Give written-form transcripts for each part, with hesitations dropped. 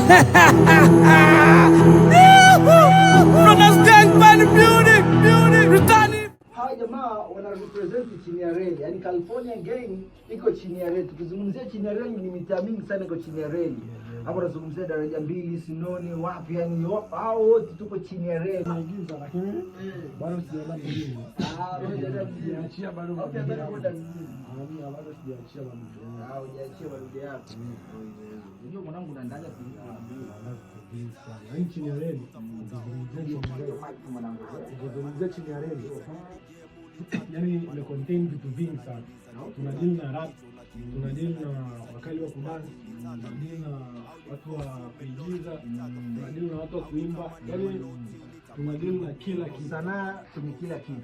Runners Gang Band Beauty Returning. Hawa jamaa wana represent chini ya reli. Yaani California Gang iko chini ya reli. Tukizungumzia chini ya reli ni mitaa mingi sana iko chini ya reli. Hapo tunazungumzia daraja 2, Sinoni, wapi, yani hao wote tuko chini ya reli. Naingiza lakini bado sijaona mjini. Sijaachia bado. Okay, bado muda mzima. Bado sijaachia bado. Hujaachia bado yako. Unajua mwanangu unaandaga kuingia na chini ya reli. Ukizungumzia chini ya reli. Yaani ime contain vitu vingi sana. Tunadeal na rap, tunadeal na wakali wa kudansi, tunadeal na watu wa kuigiza, tunadeal na watu wa kuimba. Yaani tunadeal na kila kitu. Sanaa kwenye kila kitu.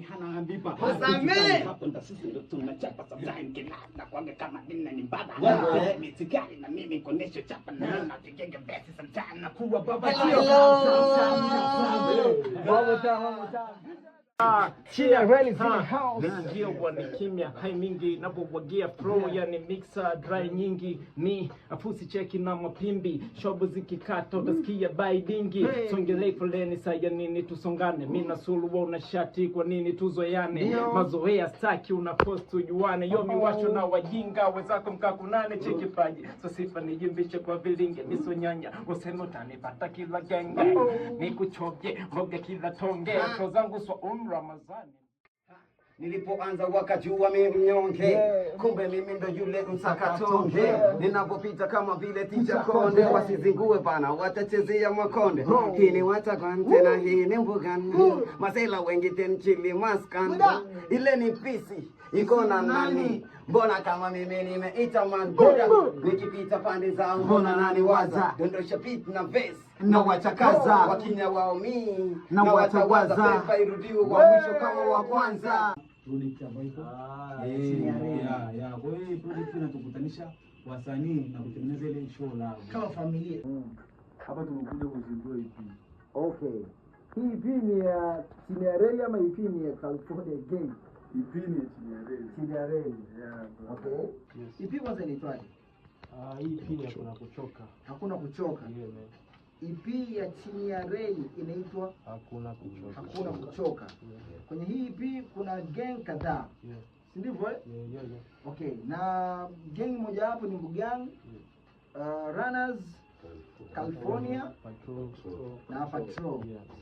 Hana ambipa hapo ndo sisi ndo tunachapa sometimes kila kwanga kama nina ni baba mitikali na mimi konesho chapa na na tugenge best sometimes na kuwa baba Chia rally house. Ndio bwana kimya hai mingi napobwagia pro yani mixer dry nyingi ni afusi cheki na mapimbi shobo zikikata utasikia bai dingi songelei foleni saya nini tusongane mimi na sulu wewe una shati kwa nini tuzoeane mazoea staki una post tujuane yo miwasho na wajinga wenzako mkakunane cheki paji so sifa nijimbishe kwa vilinge misonyanya useme utanipata kila genge nikuchobye mboga kila tonge so zangu swa Ramazani. Nilipoanza wakajua mimi mnyonge, kumbe mimi ndo yule msakatonge. Ninapopita kama vile Ticha Konde, wasizingue bana watachezea makonde. Hii ni Watakwante na hii ni Mbugani, masela wengi tenchili maskanda. Ile ni pisi, iko na nani? Mbona kama mimi nimeita mangoda, nikipita pande za mbona nani waza. Dondosha beat na verse na wachakaza, wakinya wao mimi na watawaza. Pepa irudiwe wa mwisho kama wa kwanza. Project ambayo iko kwa hiyo project inatukutanisha wasanii na kutengeneza ile show la kama familia. Hapa tumekuja kuzindua EP. Okay. Hii EP ni ya chini ya reli ama EP ni ya California Gang? EP ni chini ya reli. Chini ya reli. Yeah. Okay. Yes. EP kwanza inaitwaje? Hii EP ni hakuna kuchoka. Hakuna kuchoka. Yeah, man. EP ya chini ya reli inaitwa Hakuna kuchoka. Hakuna kuchoka. Kwenye hii EP kuna gang kadhaa. Si ndivyo eh? Yeah. Okay. Na gang moja hapo ni Mbugani, Runners, California, Patrol. na Patrol.